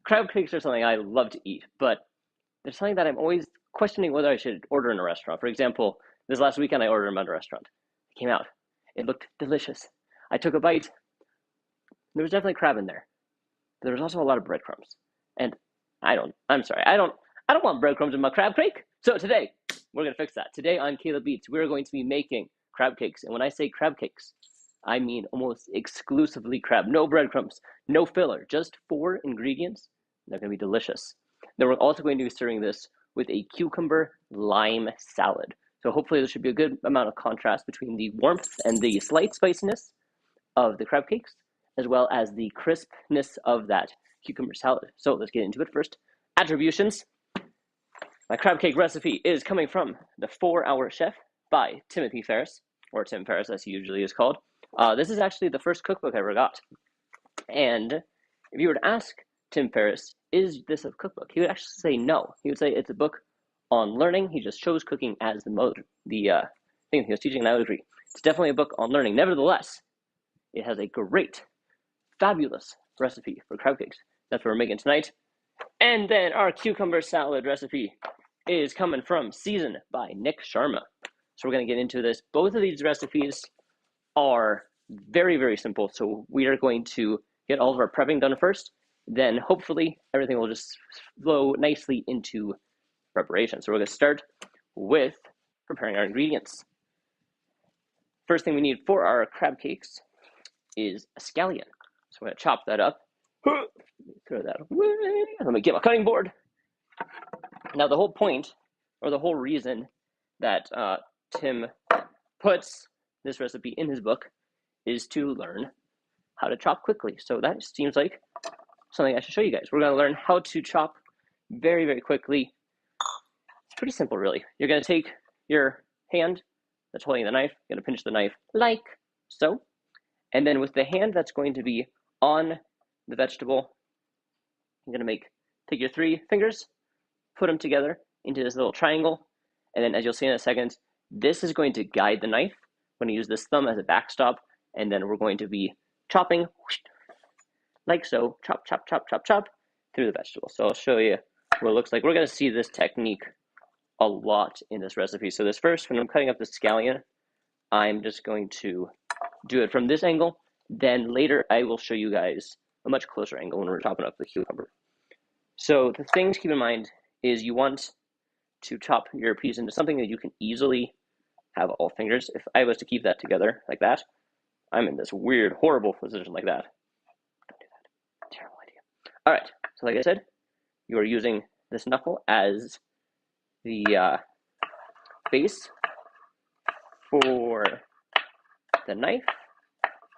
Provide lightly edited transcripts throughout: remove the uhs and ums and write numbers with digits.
crab cakes are something I love to eat, but there's something that I'm always questioning whether I should order in a restaurant. For example, this last weekend I ordered them at a restaurant. It came out. It looked delicious. I took a bite. There was definitely crab in there. But there was also a lot of breadcrumbs. And I'm sorry, I don't want breadcrumbs in my crab cake. So today, we're gonna fix that. Today on Caleb Eats, we're going to be making crab cakes. And when I say crab cakes, I mean almost exclusively crab. No breadcrumbs, no filler, just 4 ingredients. They're gonna be delicious. Then we're also going to be serving this with a cucumber lime salad. So hopefully there should be a good amount of contrast between the warmth and the slight spiciness of the crab cakes, as well as the crispness of that cucumber salad. So let's get into it first. Attributions. My crab cake recipe is coming from The 4-Hour Chef by Timothy Ferriss, or Tim Ferriss as he usually is called. This is actually the first cookbook I ever got. And if you were to ask Tim Ferriss, is this a cookbook? He would actually say no. He would say it's a book on learning. He just chose cooking as the thing he was teaching, and I would agree. It's definitely a book on learning. Nevertheless, it has a great, fabulous recipe for crab cakes. That's what we're making tonight. And then our cucumber salad recipe is coming from Season by Nick Sharma. So we're going to get into this. Both of these recipes are very, very simple. So we are going to get all of our prepping done first. Then hopefully everything will just flow nicely into preparation. So we're going to start with preparing our ingredients. First thing we need for our crab cakes is a scallion. So I'm going to chop that up. Throw that away. Let me get my cutting board. Now the whole point, or the whole reason that Tim puts this recipe in his book is to learn how to chop quickly. So that seems like something I should show you guys. We're going to learn how to chop very, very quickly. It's pretty simple, really. You're going to take your hand that's holding the knife, you're going to pinch the knife like so. And then with the hand that's going to be on the vegetable, you're going to take your 3 fingers, put them together into this little triangle. And then as you'll see in a second, this is going to guide the knife. I'm going to use this thumb as a backstop. And then we're going to be chopping like so, chop, chop, chop, chop, chop through the vegetable. So I'll show you what it looks like. We're going to see this technique a lot in this recipe. So this first, when I'm cutting up the scallion, I'm just going to do it from this angle. Then later I will show you guys a much closer angle when we're chopping up the cucumber. So the thing to keep in mind is you want to chop your piece into something that you can easily have all fingers. If I was to keep that together like that, I'm in this weird, horrible position like that. Don't do that. Terrible idea. All right. So like I said, you are using this knuckle as the base for the knife,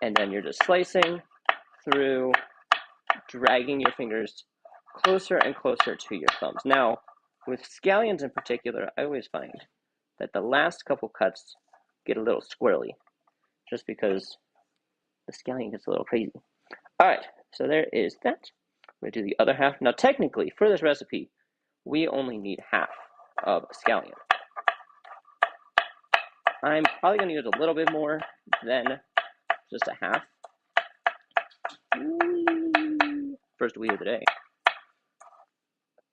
and then you're just slicing through, dragging your fingers closer and closer to your thumbs. Now, with scallions in particular, I always find that the last couple cuts get a little squirrely, just because the scallion gets a little crazy. All right, so there is that. We're going to do the other half. Now, technically, for this recipe, we only need half of a scallion. I'm probably going to use a little bit more than just a half. First wee of the day.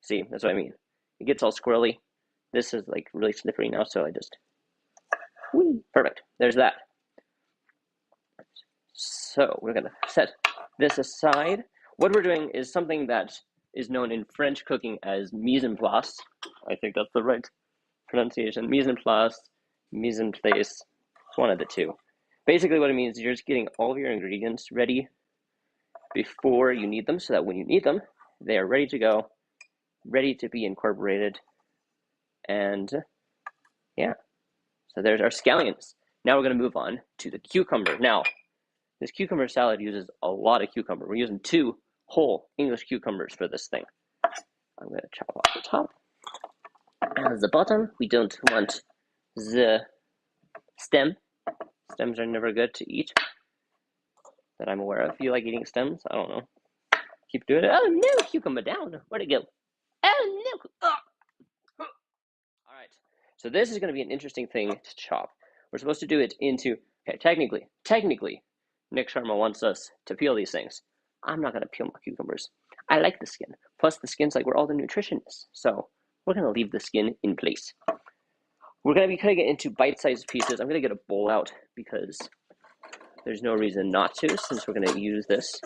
See, that's what I mean. It gets all squirrely. This is like really slippery now, so I just whee. Perfect. There's that. So we're going to set this aside. What we're doing is something that is known in French cooking as mise en place. I think that's the right pronunciation. Mise en place, mise en place. It's one of the two. Basically what it means is you're just getting all of your ingredients ready before you need them, so that when you need them, they are ready to go, ready to be incorporated. And yeah, so there's our scallions. Now we're going to move on to the cucumber. Now, this cucumber salad uses a lot of cucumber. We're using 2 whole English cucumbers for this thing. I'm going to chop off the top. And the bottom, we don't want the stem. Stems are never good to eat, that I'm aware of. If you like eating stems, I don't know. Keep doing it. Oh no, cucumber down. Where'd it go? Oh no. Oh. All right. So this is going to be an interesting thing to chop. We're supposed to do it into, okay, technically, Nick Sharma wants us to peel these things. I'm not going to peel my cucumbers. I like the skin. Plus, the skin's like where all the nutrition is. So we're going to leave the skin in place. We're going to be cutting it into bite-sized pieces. I'm going to get a bowl out because there's no reason not to, since we're going to use this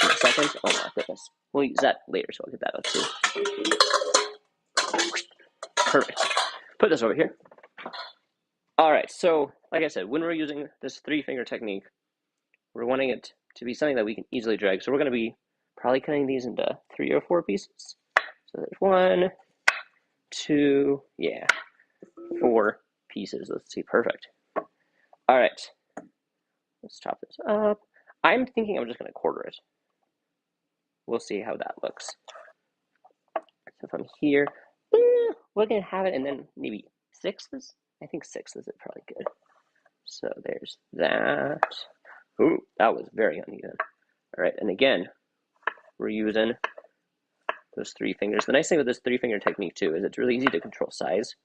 in a second. Oh my goodness. We'll use that later, so I'll get that out too. Perfect. Put this over here. All right, so like I said, when we're using this 3-finger technique, we're wanting it to be something that we can easily drag. So we're going to be probably cutting these into 3 or 4 pieces. So there's 1, 2, yeah, 4 pieces. Let's see, perfect. All right, let's chop this up. I'm thinking I'm just going to quarter it. We'll see how that looks. So from here, we're going to have it, and then maybe 6ths. I think 6ths is probably good. So there's that. Ooh, that was very uneven. All right, and again, we're using those 3 fingers. The nice thing with this 3-finger technique too is it's really easy to control size.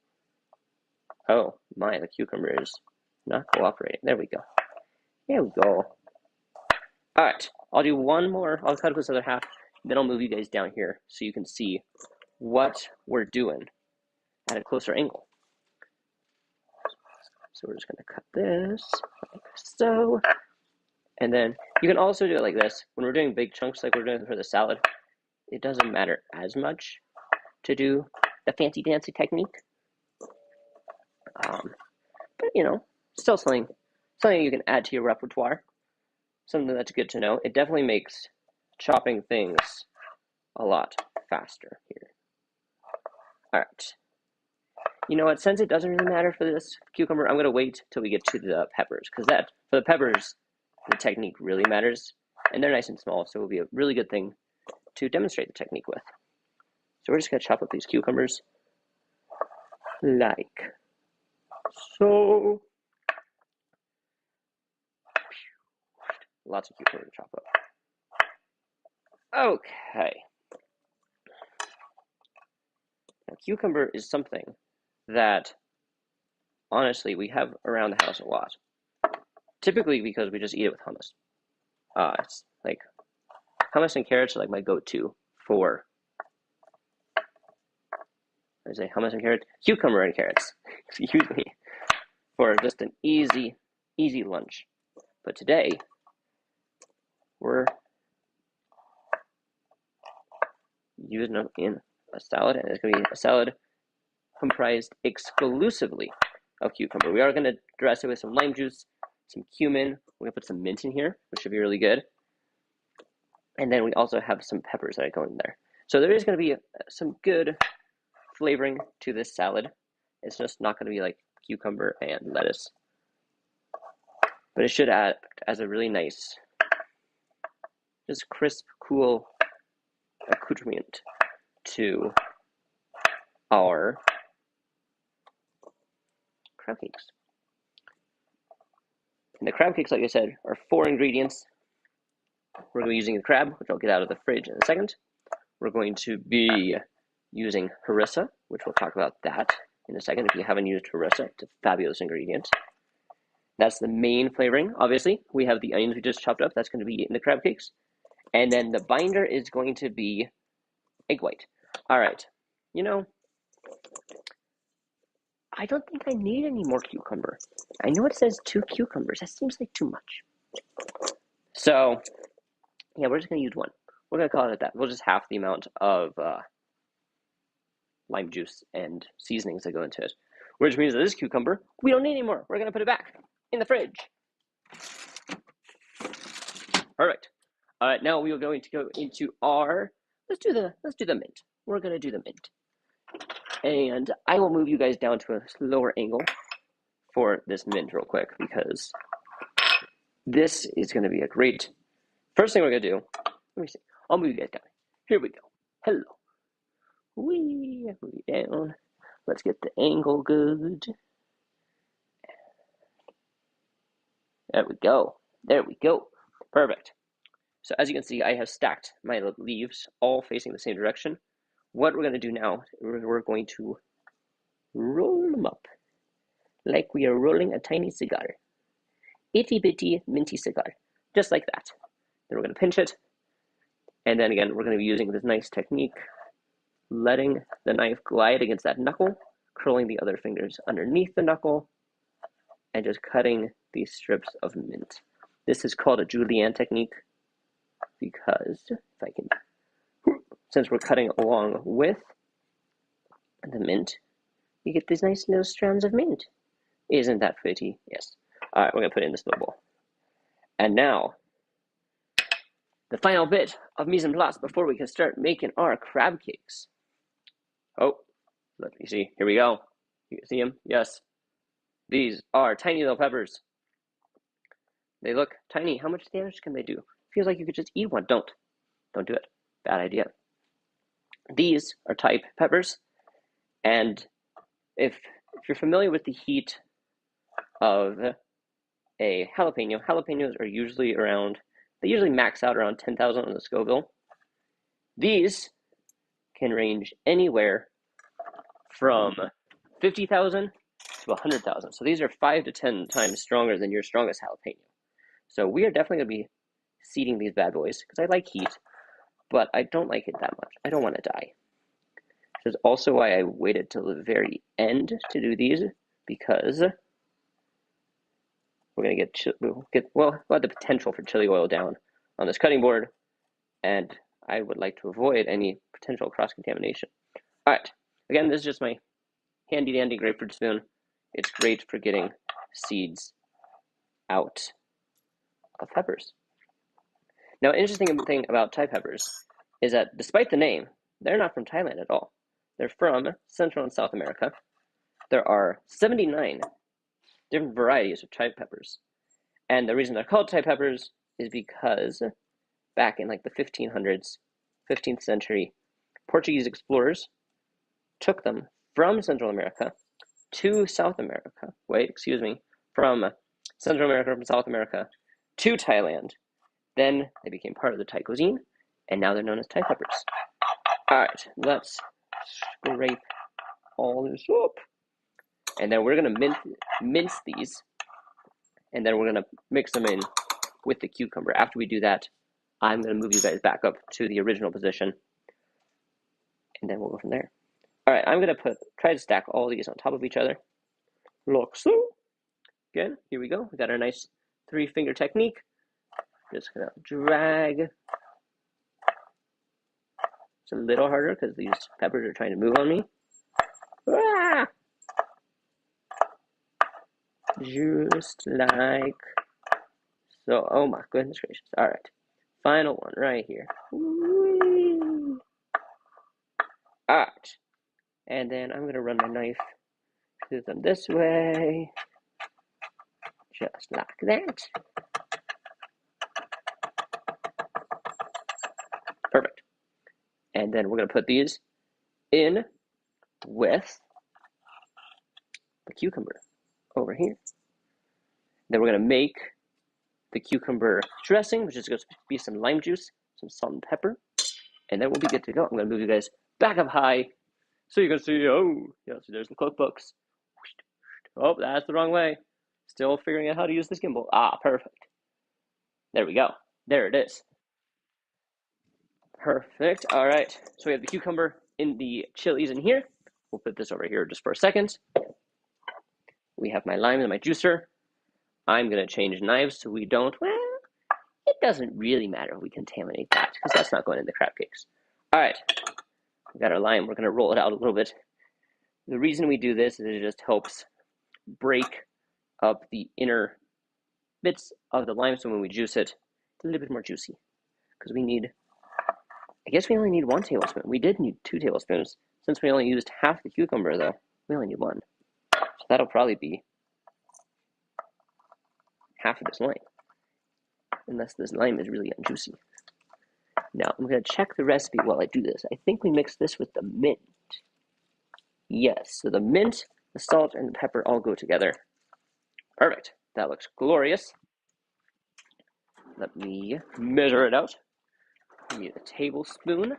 Oh my, the cucumber is not cooperating. There we go. There we go. All right, I'll do one more. I'll cut up this other half, then I'll move you guys down here so you can see what we're doing at a closer angle. So we're just going to cut this like so. And then you can also do it like this. When we're doing big chunks like we're doing for the salad, it doesn't matter as much to do the fancy dancy technique. But you know, still something you can add to your repertoire. Something that's good to know. It definitely makes chopping things a lot faster here. All right. You know what? Since it doesn't really matter for this cucumber, I'm going to wait till we get to the peppers, because for the peppers, the technique really matters, and they're nice and small, so it will be a really good thing to demonstrate the technique with. So we're just going to chop up these cucumbers like so. Lots of cucumber to chop up. Okay. Now, cucumber is something that, honestly, we have around the house a lot. Typically because we just eat it with hummus. It's like hummus and carrots are like my go-to for. I say hummus and carrots, cucumber and carrots. Excuse me, for just an easy lunch. But today we're using them in a salad, and it's going to be a salad comprised exclusively of cucumber. We are going to dress it with some lime juice, some cumin. We're going to put some mint in here, which should be really good. And then we also have some peppers that go in there. So there is going to be some good flavoring to this salad. It's just not going to be like cucumber and lettuce. But it should act as a really nice, just crisp, cool accoutrement to our crab cakes. And the crab cakes, like I said, are 4 ingredients. We're going to be using the crab, which I'll get out of the fridge in a second. We're going to be using harissa, which we'll talk about that in a second. If you haven't used harissa, it's a fabulous ingredient. That's the main flavoring. Obviously, we have the onions we just chopped up. That's going to be in the crab cakes. And then the binder is going to be egg white. All right. You know, I don't think I need any more cucumber. I know it says 2 cucumbers. That seems like too much. So, yeah, we're just going to use 1. We're going to call it at that. We'll just half the amount of lime juice and seasonings that go into it. Which means that this cucumber, we don't need anymore. We're going to put it back in the fridge. Perfect. All right, now we are going to go into our, let's do the mint. We're going to do the mint. And I will move you guys down to a lower angle for this mint real quick, because this is going to be a great, first thing we're going to do, let me see, I'll move you guys down. Here we go. Hello. Wee, move you down. Let's get the angle good. There we go. There we go. Perfect. So as you can see, I have stacked my leaves all facing the same direction. What we're going to do now, we're going to roll them up like we are rolling a tiny cigar. Itty bitty minty cigar. Just like that. Then we're going to pinch it. And then again, we're going to be using this nice technique, letting the knife glide against that knuckle, curling the other fingers underneath the knuckle, and just cutting these strips of mint. This is called a julienne technique because, if I can, since we're cutting along with the mint, you get these nice little strands of mint. Isn't that pretty? Yes. All right, we're going to put it in this little bowl. And now, the final bit of mise en place before we can start making our crab cakes. Oh, let me see. Here we go. You can see them? Yes. These are tiny little peppers. They look tiny. How much damage can they do? Feels like you could just eat one. Don't do it. Bad idea. These are type peppers, and if you're familiar with the heat of a jalapeno, jalapenos are usually around, they usually max out around 10,000 on the Scoville. These can range anywhere from 50,000 to 100,000. So these are 5 to 10 times stronger than your strongest jalapeno. So we are definitely going to be seeding these bad boys because I like heat, but I don't like it that much. I don't want to die. This is also why I waited till the very end to do these, because we're going to we'll have the potential for chili oil down on this cutting board, and I would like to avoid any potential cross-contamination. All right, again, this is just my handy-dandy grapefruit spoon. It's great for getting seeds out of peppers. Now, an interesting thing about Thai peppers is that despite the name, they're not from Thailand at all. They're from Central and South America. There are 79 different varieties of Thai peppers. And the reason they're called Thai peppers is because back in like the 1500s, 15th century, Portuguese explorers took them from Central America to South America. From Central America, from South America to Thailand. Then they became part of the Thai cuisine, and now they're known as Thai peppers. All right, let's scrape all this up. And then we're going to mince these, and then we're going to mix them in with the cucumber. After we do that, I'm going to move you guys back up to the original position, and then we'll go from there. All right, I'm going to try to stack all these on top of each other, like so. Again, here we go. We got our nice 3-finger technique. Just going to drag. It's a little harder because these peppers are trying to move on me. Ah! Just like so. Oh my goodness gracious. All right. Final one right here. Whee! All right. And then I'm going to run my knife through them this way. Just like that. Perfect. And then we're going to put these in with the cucumber over here. Then we're going to make the cucumber dressing, which is going to be some lime juice, some salt and pepper, and then we'll be good to go. I'm going to move you guys back up high so you can see. Oh, yeah, so there's the cookbooks. Oh, that's the wrong way. Still figuring out how to use this gimbal. Ah, perfect. There we go. There it is. Perfect. All right. So we have the cucumber in the chilies in here. We'll put this over here just for a second. We have my lime and my juicer. I'm going to change knives so we don't, well, it doesn't really matter if we contaminate that because that's not going in the crab cakes. All right. We got our lime. We're going to roll it out a little bit. The reason we do this is it just helps break up the inner bits of the lime, so when we juice it, it's a little bit more juicy. Because I guess we only need 1 tablespoon. We did need 2 tablespoons. Since we only used half the cucumber, though, we only need 1. So that'll probably be half of this lime. Unless this lime is really unjuicy. Now, I'm going to check the recipe while I do this. I think we mixed this with the mint. Yes, so the mint, the salt, and the pepper all go together. Perfect. That looks glorious. Let me measure it out. We need a tablespoon.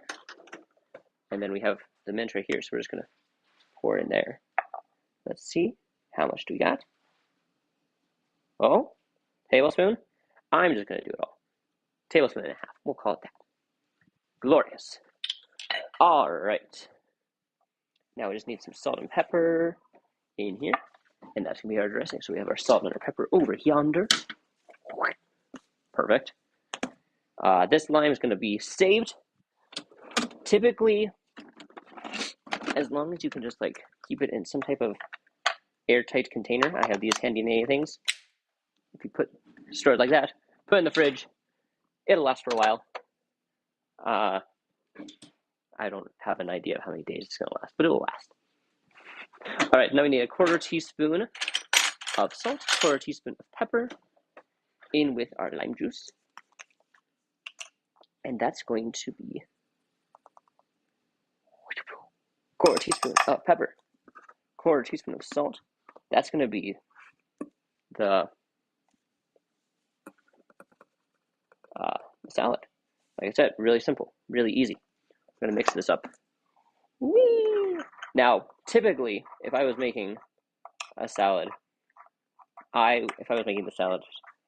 And then we have the mint right here, so we're just going to pour in there. Let's see. How much do we got? Oh, tablespoon? I'm just going to do it all. Tablespoon and a half. We'll call it that. Glorious. All right. Now we just need some salt and pepper in here, and that's gonna be our dressing. So we have our salt and our pepper over yonder. Perfect. This lime is gonna be saved. Typically, as long as you can just like keep it in some type of airtight container. I have these handy dandy things. If you store it like that, put it in the fridge, it'll last for a while. I don't have an idea of how many days it's gonna last, but it will last. All right, now we need a 1/4 teaspoon of salt, 1/4 teaspoon of pepper, in with our lime juice. And that's going to be 1/4 teaspoon of pepper, 1/4 teaspoon of salt. That's going to be the salad. Like I said, really simple, really easy. I'm going to mix this up. Whee! Now, typically, if I was making a salad, if I was making the salad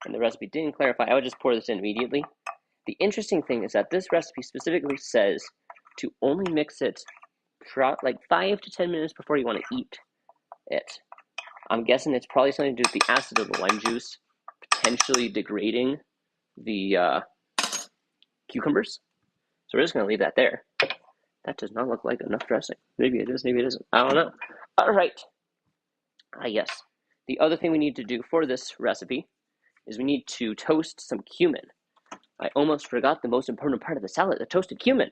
and the recipe didn't clarify, I would just pour this in immediately. The interesting thing is that this recipe specifically says to only mix it like 5 to 10 minutes before you want to eat it. I'm guessing it's probably something to do with the acid of the lime juice potentially degrading the cucumbers. So we're just going to leave that there. That does not look like enough dressing. Maybe it is, maybe it isn't. I don't know. All right. Yes. The other thing we need to do for this recipe is we need to toast some cumin. I almost forgot the most important part of the salad, the toasted cumin.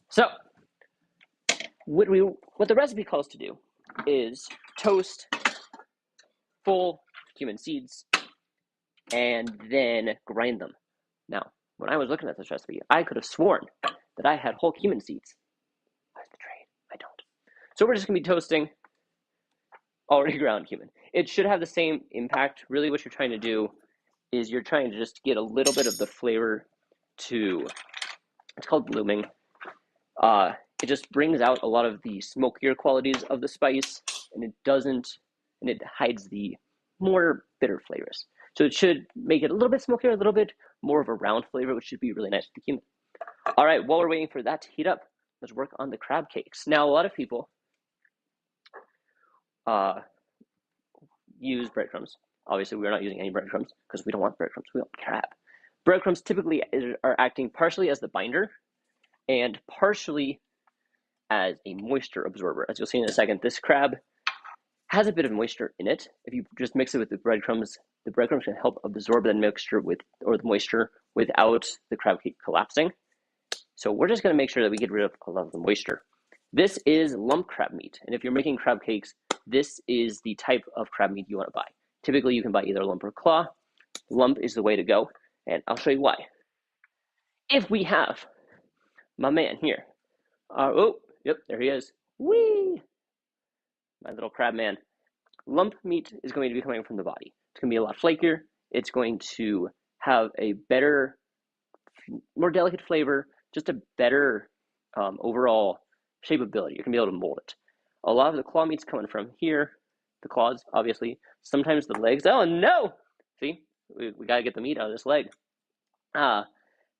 So, what the recipe calls to do is toast full cumin seeds and then grind them. Now, when I was looking at this recipe, I could have sworn that I had whole cumin seeds. I was betrayed. I don't. So we're just going to be toasting already ground cumin. It should have the same impact. Really what you're trying to do is you're trying to just get a little bit of the flavor to, it's called blooming. It just brings out a lot of the smokier qualities of the spice, and it hides the more bitter flavors. So it should make it a little bit smokier, a little bit more of a round flavor, which should be really nice with the cumin. All right, while we're waiting for that to heat up, let's work on the crab cakes. Now, a lot of people use breadcrumbs. Obviously, we're not using any breadcrumbs because we don't want breadcrumbs. We want crab. Breadcrumbs typically are acting partially as the binder and partially as a moisture absorber. As you'll see in a second, this crab has a bit of moisture in it. If you just mix it with the breadcrumbs can help absorb that mixture or the moisture without the crab cake collapsing. So we're just going to make sure that we get rid of a lot of the moisture. This is lump crab meat, and if you're making crab cakes, this is the type of crab meat you want to buy. Typically, you can buy either lump or claw. Lump is the way to go, and I'll show you why. If we have my man here, yep, there he is. Whee! My little crab man. Lump meat is going to be coming from the body. It's going to be a lot flakier. It's going to have a better, more delicate flavor, just a better overall shapeability. You're going to be able to mold it. A lot of the claw meat's coming from here. The claws, obviously. Sometimes the legs. Oh, no! See? We got to get the meat out of this leg.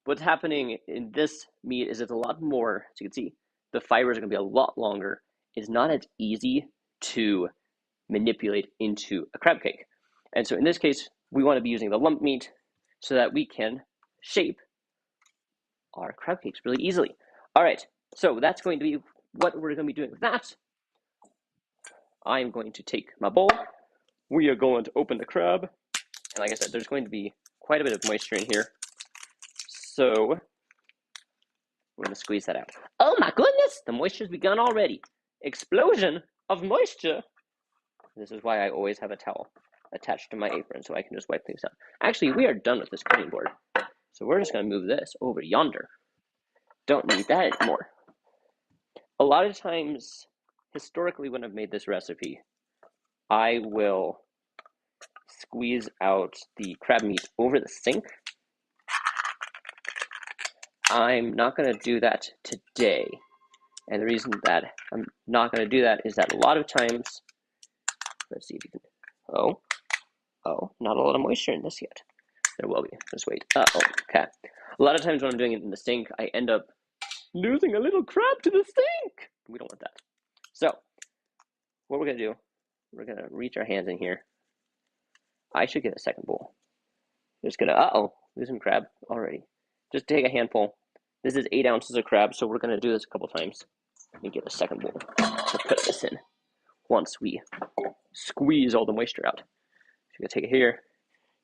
What's happening in this meat is it's a lot more, as you can see, the fibers are going to be a lot longer. It's not as easy to manipulate into a crab cake. And so in this case, we want to be using the lump meat so that we can shape our crab cakes really easily. All right, so that's going to be what we're going to be doing with that. I'm going to take my bowl. We are going to open the crab. And like I said, there's going to be quite a bit of moisture in here. So we're going to squeeze that out. Oh my goodness, the moisture's begun already. Explosion of moisture. This is why I always have a towel attached to my apron so I can just wipe things out. Actually, we are done with this cutting board. So we're just going to move this over yonder. Don't need that anymore. A lot of times, historically, when I've made this recipe, I will squeeze out the crab meat over the sink. I'm not going to do that today. And the reason that I'm not going to do that is that a lot of times, let's see if you can, not a lot of moisture in this yet. There will be, just wait. Okay. A lot of times when I'm doing it in the sink, I end up losing a little crab to the sink. We don't want that. So, what we're going to do, we're going to reach our hands in here. I should get a second bowl. Just going to, losing crab already. Just take a handful. This is 8 ounces of crab, so we're going to do this a couple times. Let me get a second bowl to put this in once we squeeze all the moisture out. So you're going to take it here.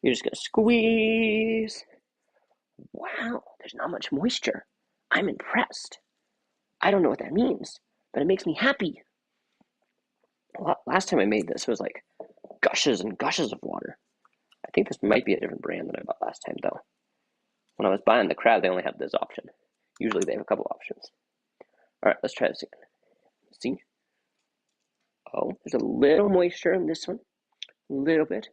You're just going to squeeze. Wow, there's not much moisture. I'm impressed. I don't know what that means, but it makes me happy. Last time I made this was like gushes and gushes of water. I think this might be a different brand than I bought last time, though. When I was buying the crab, they only had this option. Usually they have a couple options. All right, let's try this again. See? Oh, there's a little moisture in this one. A little bit.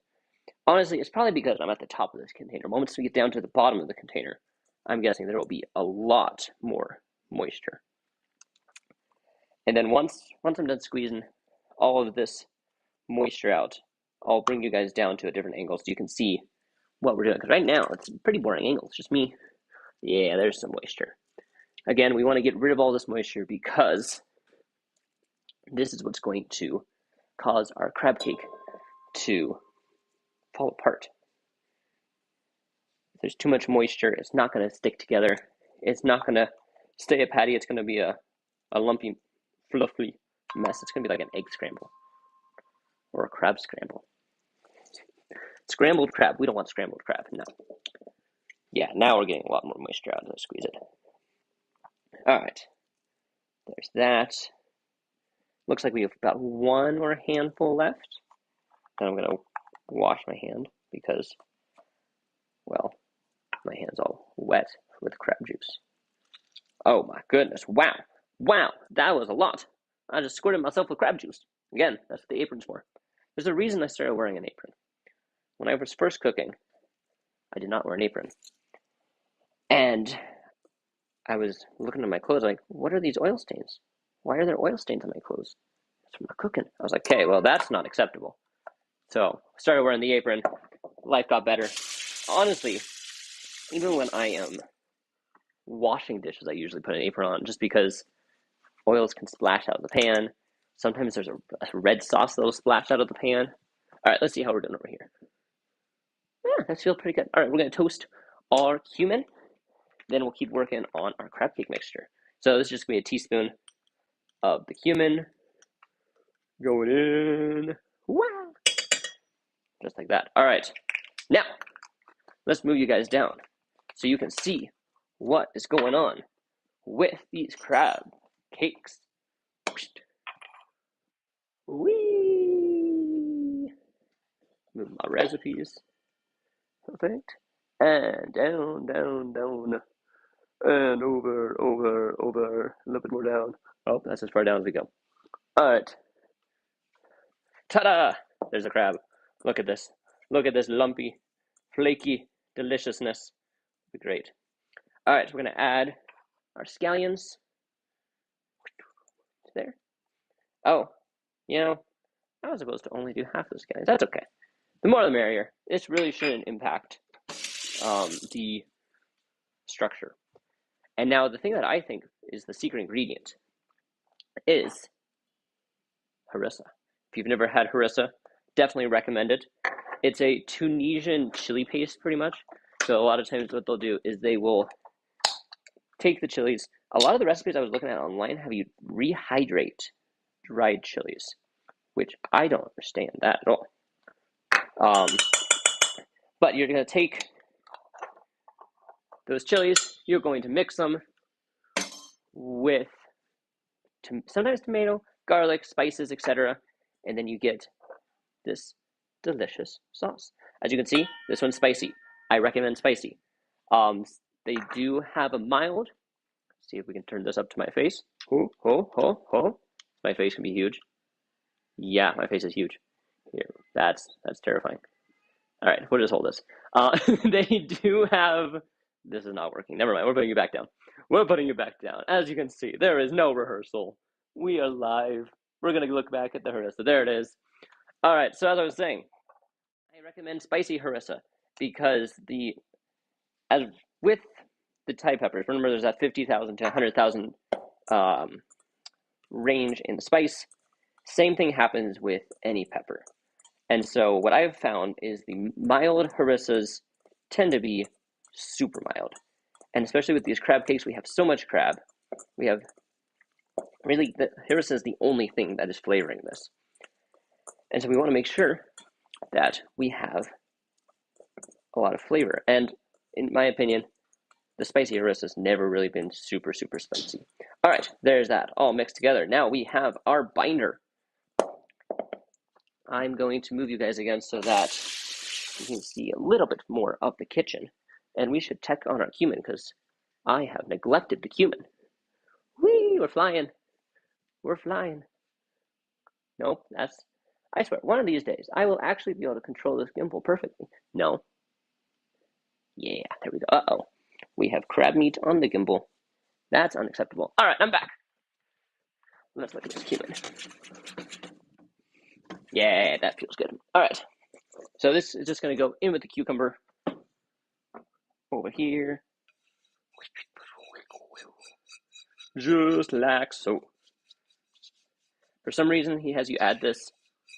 Honestly, it's probably because I'm at the top of this container. Once we get down to the bottom of the container, I'm guessing there will be a lot more moisture. And then once I'm done squeezing all of this moisture out, I'll bring you guys down to a different angle so you can see what we're doing. Because right now, it's a pretty boring angle. It's just me. Yeah, there's some moisture. Again, we want to get rid of all this moisture because this is what's going to cause our crab cake to fall apart. If there's too much moisture, it's not going to stick together. It's not going to stay a patty. It's going to be a lumpy, fluffy mess. It's going to be like an egg scramble or a crab scramble. Scrambled crab. We don't want scrambled crab. No. Yeah, now we're getting a lot more moisture out as I squeeze it. All right. There's that. Looks like we have about one more handful left. And I'm going to wash my hand because, well, my hand's all wet with crab juice. Oh my goodness. Wow. Wow. That was a lot. I just squirted myself with crab juice. Again, that's what the apron's for. There's a reason I started wearing an apron. When I was first cooking, I did not wear an apron. And I was looking at my clothes like, what are these oil stains? Why are there oil stains on my clothes? It's from the cooking. I was like, okay, well, that's not acceptable. So I started wearing the apron. Life got better. Honestly, even when I am washing dishes, I usually put an apron on just because oils can splash out of the pan. Sometimes there's a red sauce that'll splash out of the pan. All right, let's see how we're doing over here. Yeah, that feels pretty good. All right, we're going to toast our cumin. Then we'll keep working on our crab cake mixture. So this is just going to be a teaspoon of the cumin. Going in. Wow. Just like that. All right. Now, let's move you guys down so you can see what is going on with these crab cakes. Whee! Move my recipes. Perfect. And down, down, down. And over, over, over. A little bit more down. Oh, that's as far down as we go. All right. Ta-da! There's a crab. Look at this. Look at this lumpy, flaky deliciousness. It'll be great. All right, so we're going to add our scallions. There. Oh, I was supposed to only do half the scallions. That's okay. The more the merrier. This really shouldn't impact the structure. And now the thing that I think is the secret ingredient is harissa. If you've never had harissa, definitely recommend it. It's a Tunisian chili paste, pretty much. So a lot of times what they'll do is they will take the chilies. A lot of the recipes I was looking at online have you rehydrate dried chilies, which I don't understand that at all. But you're going to take those chilies, you're going to mix them with sometimes tomato, garlic, spices, etc. And then you get this delicious sauce. As you can see, this one's spicy. I recommend spicy. They do have a mild. Let's see if we can turn this up to my face. My face can be huge. Yeah, my face is huge. Here, that's terrifying. All right, we'll just hold this. They do have. This is not working. Never mind. We're putting you back down. We're putting you back down. As you can see, there is no rehearsal. We are live. We're gonna look back at the harissa. There it is. All right. So as I was saying, I recommend spicy harissa because as with the Thai peppers. Remember, there's that 50,000 to 100,000 range in the spice. Same thing happens with any pepper. And so what I've found is the mild harissas tend to be super mild. And especially with these crab cakes, we have so much crab. We have really, the harissa is the only thing that is flavoring this. And so we want to make sure that we have a lot of flavor. And in my opinion, the spicy harissa has never really been super, super spicy. All right, there's that all mixed together. Now we have our binder. I'm going to move you guys again so that you can see a little bit more of the kitchen. And we should check on our cumin because I have neglected the cumin. Whee, we're flying. We're flying. Nope, I swear, one of these days, I will actually be able to control this gimbal perfectly. No. Yeah, there we go. Uh-oh. We have crab meat on the gimbal. That's unacceptable. All right, I'm back. Let's look at this cumin. Yeah, that feels good. All right. So this is just going to go in with the cucumber. Over here. Just like so. For some reason, he has you add this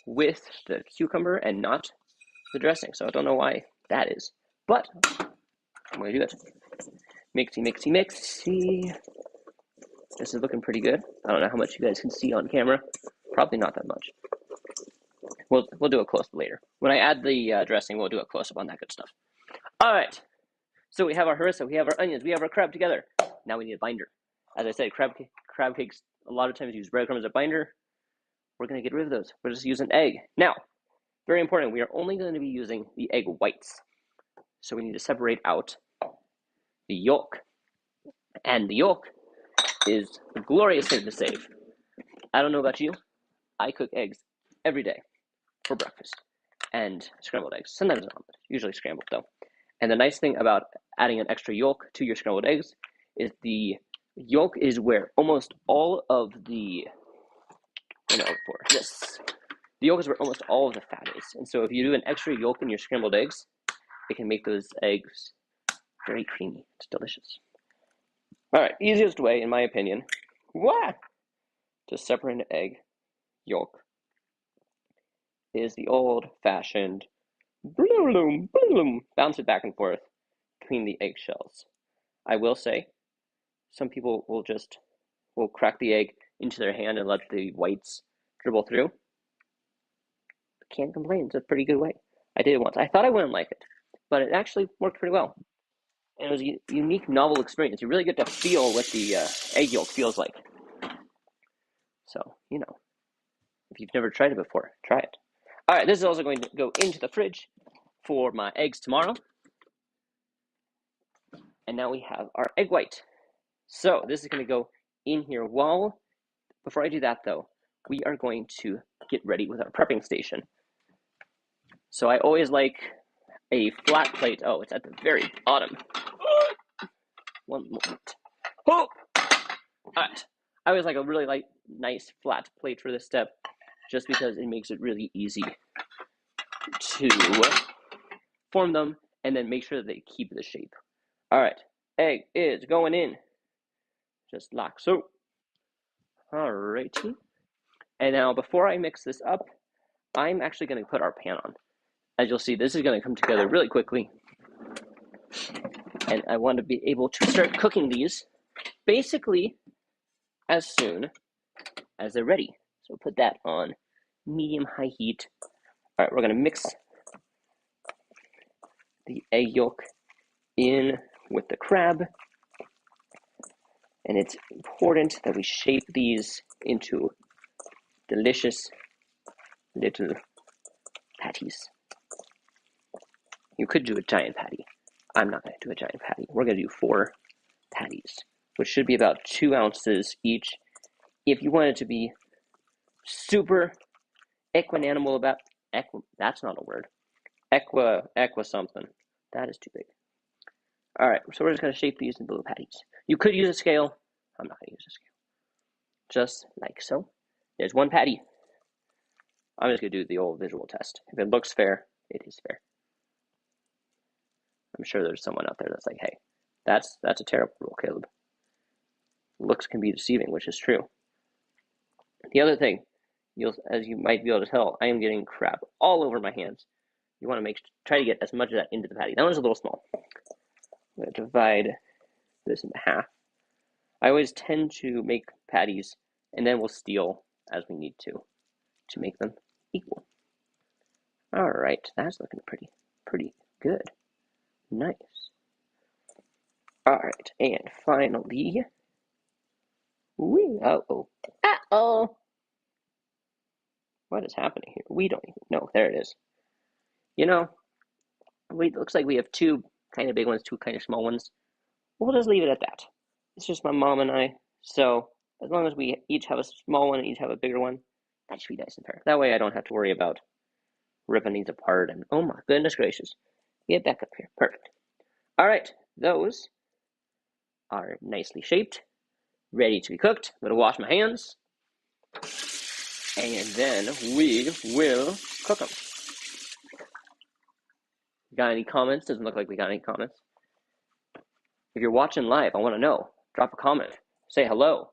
with the cucumber and not the dressing. So I don't know why that is. But I'm going to do it. Mixy, mixy, mixy. This is looking pretty good. I don't know how much you guys can see on camera. Probably not that much. We'll do a close-up later. When I add the dressing, we'll do a close-up on that good stuff. All right. So we have our harissa, we have our onions, we have our crab together. Now we need a binder. As I said, crab cakes a lot of times use breadcrumbs as a binder. We're going to get rid of those. We'll just use an egg. Now, very important, we are only going to be using the egg whites. So we need to separate out the yolk. And the yolk is a glorious thing to save. I don't know about you. I cook eggs every day for breakfast. And scrambled eggs. Sometimes an omelet. Usually scrambled, though. And the nice thing about adding an extra yolk to your scrambled eggs is the yolk is where almost all of the, the yolk is where almost all of the fat is. And so if you do an extra yolk in your scrambled eggs, it can make those eggs very creamy. It's delicious. All right, easiest way, in my opinion, to separate an egg yolk is the old-fashioned bounce it back and forth between the eggshells. I will say, some people will crack the egg into their hand and let the whites dribble through. Can't complain. It's a pretty good way. I did it once. I thought I wouldn't like it, but it actually worked pretty well. And it was a unique, novel experience. You really get to feel what the egg yolk feels like. So, if you've never tried it before, try it. All right, this is also going to go into the fridge for my eggs tomorrow. And now we have our egg white. So this is going to go in here. Before I do that, though, we are going to get ready with our prepping station. So I always like a flat plate. Oh, it's at the very bottom. One moment. Oh! All right. I always like a really nice flat plate for this step, just because it makes it really easy to form them and then make sure that they keep the shape. All right. Egg is going in. Just like so. Alrighty. And now before I mix this up, I'm actually going to put our pan on. As you'll see, this is going to come together really quickly. And I want to be able to start cooking these basically as soon as they're ready. So put that on medium-high heat. All right, we're going to mix the egg yolk in with the crab. And it's important that we shape these into delicious little patties. You could do a giant patty. I'm not going to do a giant patty. We're going to do 4 patties, which should be about 2 ounces each. If you want it to be super equinanimal about, that's not a word. Equa something. That is too big. All right, so we're just going to shape these into little patties. You could use a scale. I'm not going to use a scale. Just like so. There's 1 patty. I'm just going to do the old visual test. If it looks fair, it is fair. I'm sure there's someone out there that's like, hey, That's a terrible rule, Caleb. Looks can be deceiving, which is true. The other thing, as you might be able to tell, I am getting crap all over my hands. You want to try to get as much of that into the patty. That one's a little small. I'm going to divide this into half. I always tend to make patties, and then we'll steal as we need to make them equal. All right, that's looking pretty good. Nice. All right, and finally, uh-oh. What is happening here? We don't even know. There it is. You know, it looks like we have two kind of big ones, two kind of small ones. We'll just leave it at that. It's just my mom and I, so as long as we each have a small one and each have a bigger one, that should be nice and fair. That way I don't have to worry about ripping these apart and, oh my goodness gracious. Get back up here. Perfect. All right, those are nicely shaped, ready to be cooked. I'm going to wash my hands, and then we will cook them. Got any comments? Doesn't look like we got any comments. If you're watching live, I want to know. Drop a comment. Say hello.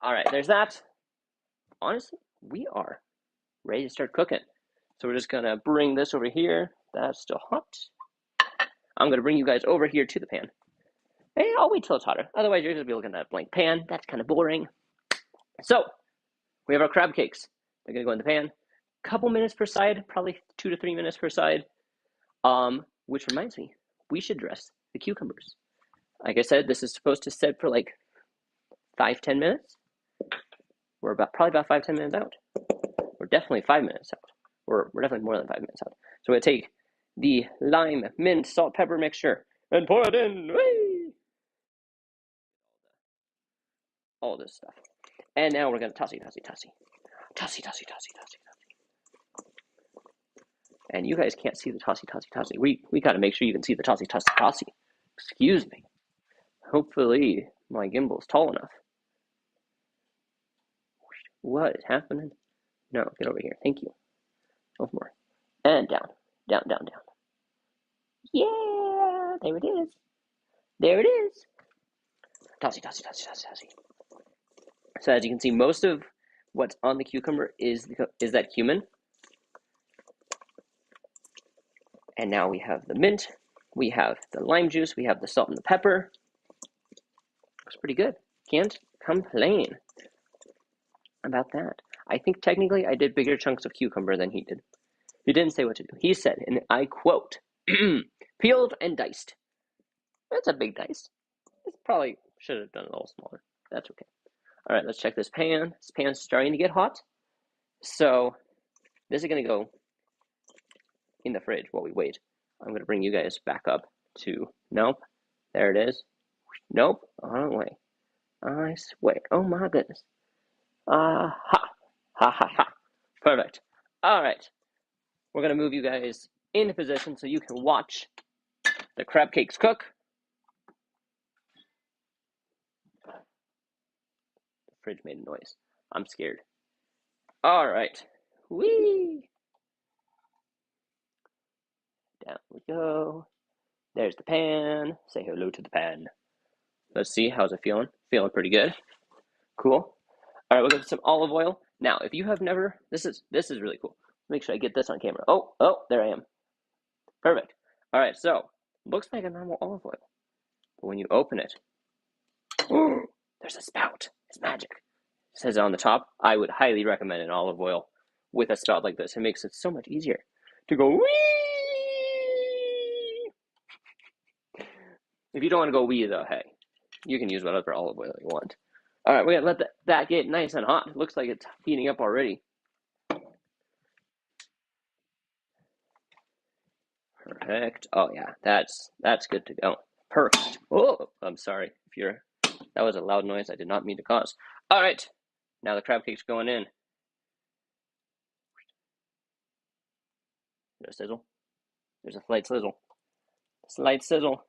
All right, there's that. Honestly, we are ready to start cooking. So we're just going to bring this over here. That's still hot. I'm going to bring you guys over here to the pan. Hey, I'll wait till it's hotter. Otherwise, you're going to be looking at a blank pan. That's kind of boring. So we have our crab cakes. They're going to go in the pan. Couple minutes per side, probably 2 to 3 minutes per side. Which reminds me, we should dress the cucumbers. Like I said, this is supposed to sit for like 5-10 minutes. We're probably about 5-10 minutes out. We're definitely 5 minutes out. We're definitely more than 5 minutes out. So we take the lime, mint, salt, pepper mixture and pour it in. Whee! All this stuff. And now we're going to tossy. And you guys can't see the tossy. We got to make sure you can see the tossy. Excuse me. Hopefully my gimbal's tall enough. What is happening? No, get over here. Thank you. Over more. And down. Yeah, there it is. Tossy. So as you can see, most of what's on the cucumber is that cumin. And now we have the mint, we have the lime juice, we have the salt and the pepper. Looks pretty good. Can't complain about that. I think technically I did bigger chunks of cucumber than he did. He didn't say what to do. He said, and I quote, peeled and diced. That's a big dice. It probably should have done it a little smaller. That's okay. All right, let's check this pan. This pan's starting to get hot. So this is going to go in the fridge while we wait. I'm going to bring you guys back up to, nope, there it is. Nope, wrong way. I swear, oh my goodness. Ha. Perfect. All right, we're going to move you guys into position so you can watch the crab cakes cook. The fridge made a noise. I'm scared. All right. Whee! Down we go. There's the pan. Say hello to the pan. Let's see, how's it feeling? Feeling pretty good. Cool. All right, we'll get some olive oil. Now, if you have never, this is really cool. Make sure I get this on camera. Oh, there I am. Perfect. All right, so looks like a normal olive oil, but when you open it, there's a spout. It's magic. It says it on the top. I would highly recommend an olive oil with a spout like this. It makes it so much easier to go wee. If you don't want to go wee though, hey, you can use whatever olive oil you want. All right, we're gonna let that get nice and hot. It looks like it's heating up already. Perfect. Oh yeah, that's good to go. Perfect. Oh, I'm sorry if that was a loud noise I did not mean to cause. All right, now the crab cake's going in. There's a sizzle. There's a slight sizzle. Slight sizzle.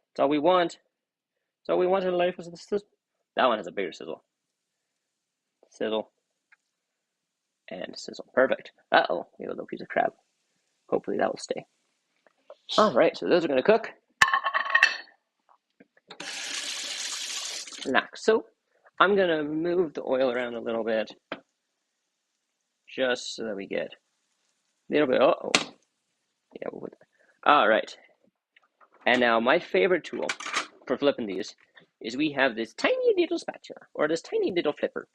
That's all we want. That's all we want in life is the sizzle. That one has a bigger sizzle. Sizzle. And sizzle. Perfect. Uh-oh, we have a little piece of crab. Hopefully that will stay. All right, so those are going to cook. like so. I'm going to move the oil around a little bit just so that we get a little bit. Uh-oh. Yeah, we'll put that. All right. And now my favorite tool for flipping these is we have this tiny little spatula or this tiny little flipper.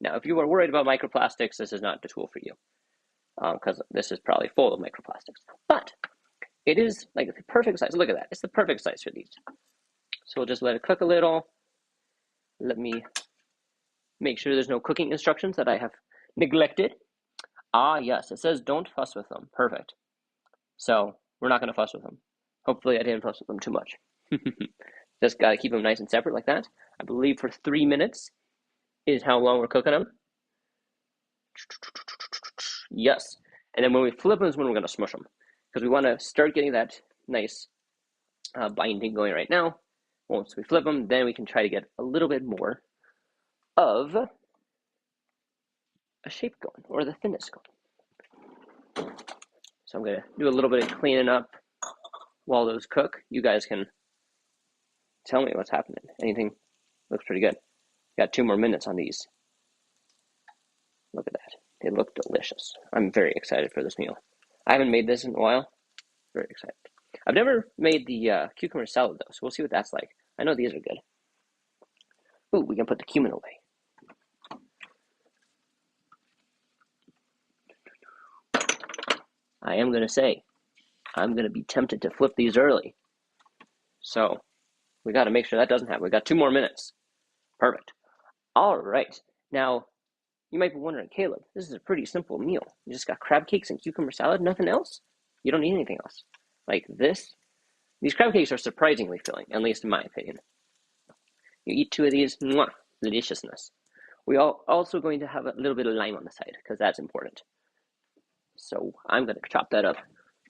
Now, if you are worried about microplastics, this is not the tool for you because this is probably full of microplastics. But it is like the perfect size. Look at that. It's the perfect size for these. So we'll just let it cook a little. Let me make sure there's no cooking instructions that I have neglected. Ah, yes, it says don't fuss with them. Perfect. So we're not going to fuss with them. Hopefully I didn't fuss with them too much. Just got to keep them nice and separate like that. I believe for 3 minutes is how long we're cooking them. Yes. And then when we flip them is when we're going to smush them. Because we want to start getting that nice binding going right now. Once we flip them, then we can try to get a little bit more of a shape going, or the thinness going. So I'm going to do a little bit of cleaning up while those cook. You guys can tell me what's happening. Anything looks pretty good. Got 2 more minutes on these. Look at that. They look delicious. I'm very excited for this meal. I haven't made this in a while. Very excited. I've never made the cucumber salad, though, so we'll see what that's like. I know these are good. Ooh, we can put the cumin away. I am going to say, I'm going to be tempted to flip these early. So, we got to make sure that doesn't happen. We got 2 more minutes. Perfect. All right. Now, you might be wondering, Caleb, this is a pretty simple meal. You just got crab cakes and cucumber salad, nothing else? You don't need anything else. Like this. These crab cakes are surprisingly filling, at least in my opinion. You eat 2 of these, mwah, deliciousness. We are also going to have a little bit of lime on the side, because that's important. So I'm going to chop that up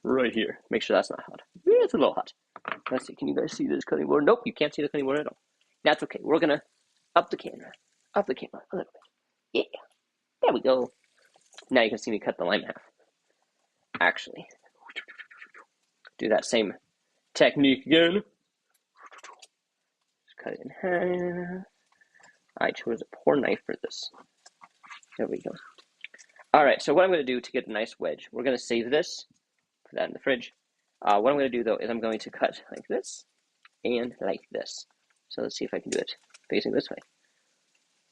right here. Make sure that's not hot. Yeah, it's a little hot. Let's see, can you guys see this cutting board? Nope, you can't see the cutting board at all. That's okay. We're going to up the camera a little bit. Yeah, there we go. Now you can see me cut the lime in half. Actually, do that same technique again. Just cut it in half. I chose a poor knife for this. There we go. All right, so what I'm going to do to get a nice wedge, we're going to save this, put that in the fridge. What I'm going to do, though, is I'm going to cut like this and like this. So let's see if I can do it facing this way.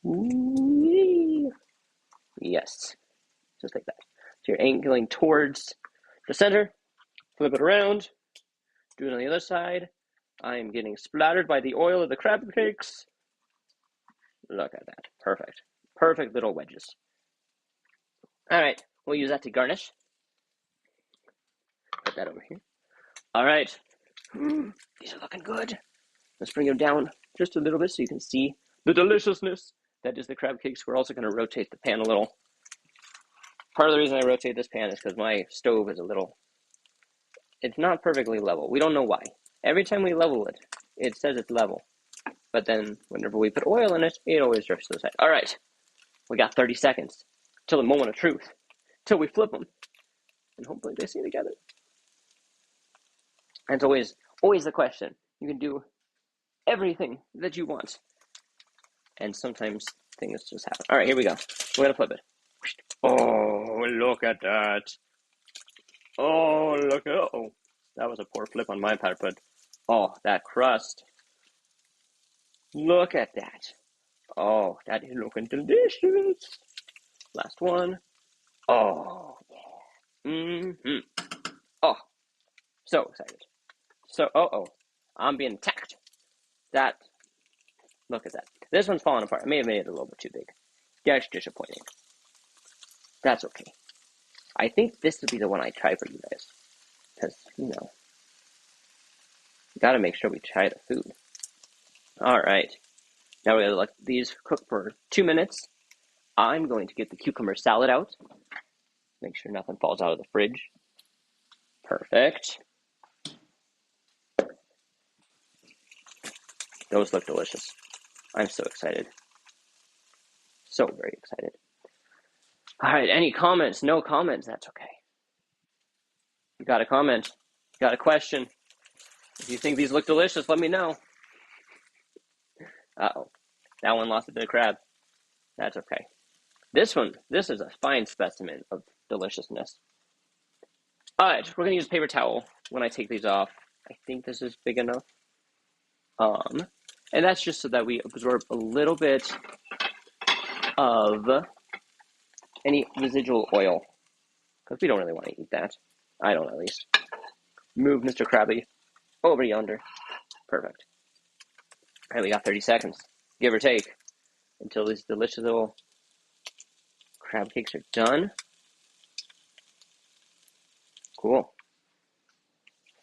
Whee! Yes, just like that. So you're angling towards the center, flip it around, do it on the other side. I'm getting splattered by the oil of the crab cakes. Look at that. Perfect. Perfect little wedges. All right, we'll use that to garnish. Put that over here. All right. These are looking good. Let's bring them down just a little bit so you can see the deliciousness that is the crab cakes. We're also going to rotate the pan a little. Part of the reason I rotate this pan is because my stove is it's not perfectly level. We don't know why. Every time we level it, it says it's level. But then whenever we put oil in it, it always drifts to the side. All right, we got 30 seconds till the moment of truth, till we flip them. And hopefully they stay together. And it's always the question. You can do everything that you want. And sometimes things just happen. All right, here we go. We're going to flip it. Oh, look at that. Oh, look at that. Oh, that was a poor flip on my part, but oh, that crust. Look at that. Oh, that is looking delicious. Last one. Oh, yeah. Mm-hmm. Oh, so excited. So, I'm being attacked. Look at that. This one's falling apart. I may have made it a little bit too big. That's disappointing. That's okay. I think this would be the one I try for you guys. Because, you gotta make sure we try the food. Alright. Now we're gonna let these cook for 2 minutes. I'm going to get the cucumber salad out. Make sure nothing falls out of the fridge. Perfect. Those look delicious. I'm so excited. So very excited. All right, any comments? No comments, that's okay. You got a comment? You got a question? If you think these look delicious, let me know. Uh-oh. That one lost a bit of crab. That's okay. This is a fine specimen of deliciousness. All right, we're gonna use a paper towel when I take these off. I think this is big enough. And that's just so that we absorb a little bit of any residual oil, because we don't really want to eat that. I don't, at least. Move Mr. Krabby over yonder. Perfect. All right, we got 30 seconds, give or take, until these delicious little crab cakes are done. Cool.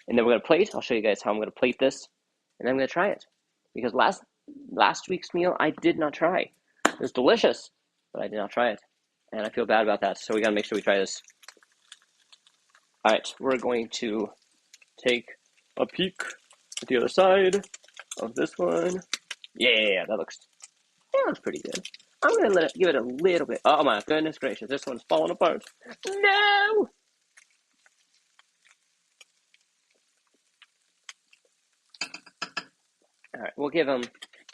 And then we're gonna plate. I'll show you guys how I'm gonna plate this, and then I'm gonna try it, because last week's meal I did not try. It was delicious, but I did not try it, and I feel bad about that. So we gotta make sure we try this. All right, we're going to take a peek at the other side of this one. Yeah, that looks pretty good. I'm gonna give it a little bit. Oh my goodness gracious, this one's falling apart. No! All right, we'll give them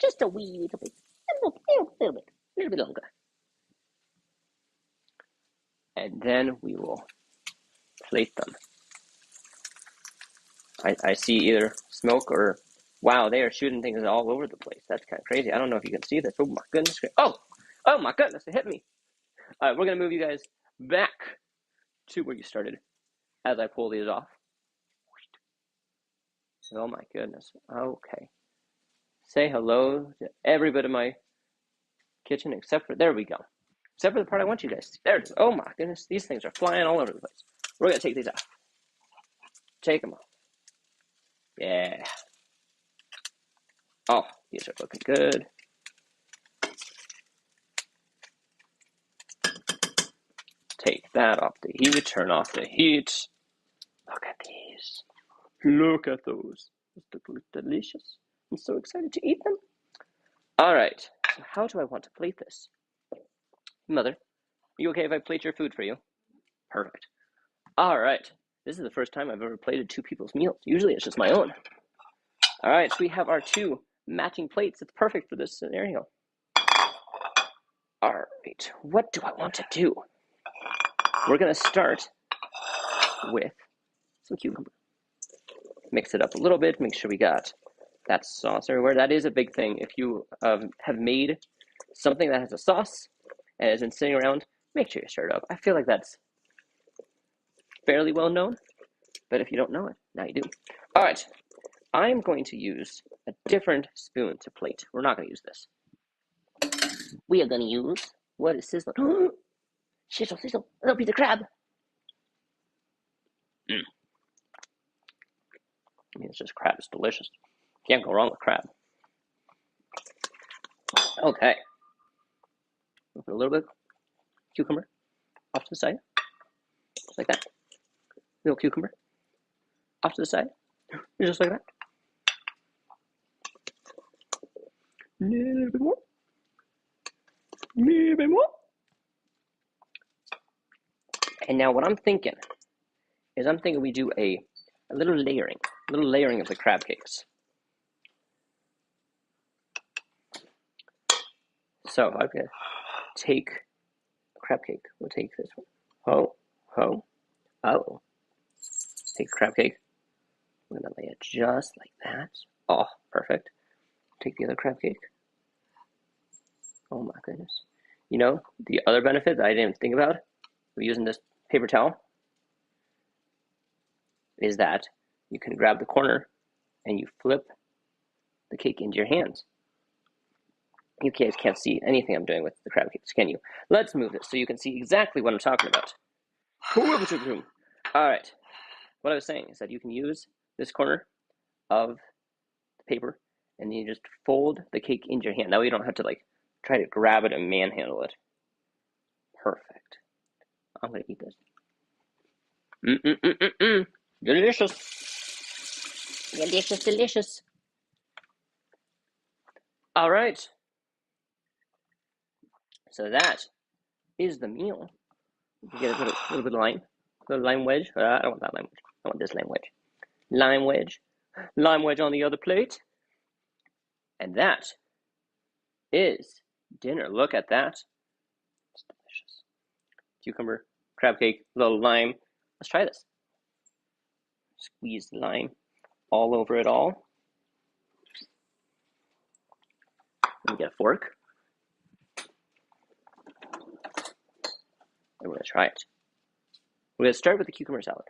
just a wee little bit, a little bit longer. And then we will plate them. I see either smoke or, wow, they are shooting things all over the place. That's kind of crazy. I don't know if you can see this. Oh my goodness. Oh my goodness, it hit me. All right, we're going to move you guys back to where you started as I pull these off. Oh my goodness. Okay. Say hello to every bit of my kitchen except for, there we go. Except for the part I want you guys to see. There it is. Oh my goodness, these things are flying all over the place. We're going to take these off. Take them off. Yeah. Oh, these are looking good. Take that off the heat. Turn off the heat. Look at these. Look at those. They look delicious. I'm so excited to eat them. All right. So how do I want to plate this? Mother, are you okay if I plate your food for you? Perfect. All right. This is the first time I've ever plated two people's meals. Usually it's just my own. All right. So we have our two matching plates. It's perfect for this scenario. All right. What do I want to do? We're going to start with some cucumber. Mix it up a little bit. Make sure we got that sauce everywhere. That is a big thing. If you have made something that has a sauce and has been sitting around, make sure you stir it up. I feel like that's fairly well known, but if you don't know it, now you do. All right, I'm going to use a different spoon to plate. We're not going to use this. We are going to use, what is sizzling? Sizzle, sizzle, a little piece of crab. I mean, it's just crab. It's delicious. Can't go wrong with crab. Okay. We'll put a little bit of cucumber off to the side, just like that. Little cucumber off to the side, just like that. A little bit more. A little bit more. And now what I'm thinking is we do a little layering of the crab cakes. So I'm going to take a crab cake. We'll take this one. Oh. Take a crab cake. We're going to lay it just like that. Oh, perfect. Take the other crab cake. Oh my goodness. You know, the other benefit that I didn't think about of using this paper towel is that you can grab the corner and you flip the cake into your hands. You guys can't see anything I'm doing with the crab cakes, can you? Let's move this so you can see exactly what I'm talking about. All right. What I was saying is that you can use this corner of the paper and you just fold the cake into your hand. That way you don't have to like try to grab it and manhandle it. Perfect. I'm going to eat this. Delicious. Delicious. All right. So that is the meal. You get a little bit of lime. A little lime wedge. I don't want that lime wedge. I want this lime wedge. Lime wedge. Lime wedge on the other plate. And that is dinner. Look at that. It's delicious. Cucumber, crab cake, little lime. Let's try this. Squeeze the lime all over it all. Let me get a fork. And we're going to try it. We're going to start with the cucumber salad.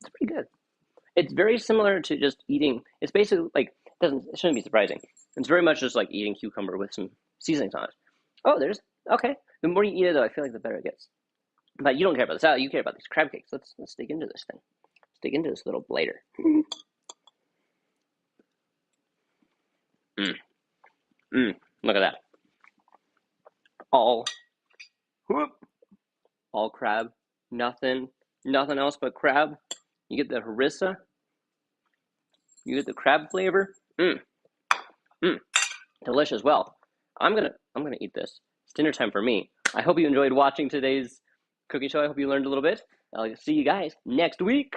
It's pretty good. It's very similar to just eating. It's basically like it shouldn't be surprising. It's very much just like eating cucumber with some seasonings on it. Oh, there's okay. The more you eat it, though, I feel like the better it gets. But you don't care about the salad. You care about these crab cakes. Let's dig into this thing. Let's dig into this little blader. Look at that. All crab. Nothing else but crab. You get the harissa. You get the crab flavor. Delicious. Well, I'm gonna eat this. It's dinner time for me. I hope you enjoyed watching today's cooking show. I hope you learned a little bit. I'll see you guys next week.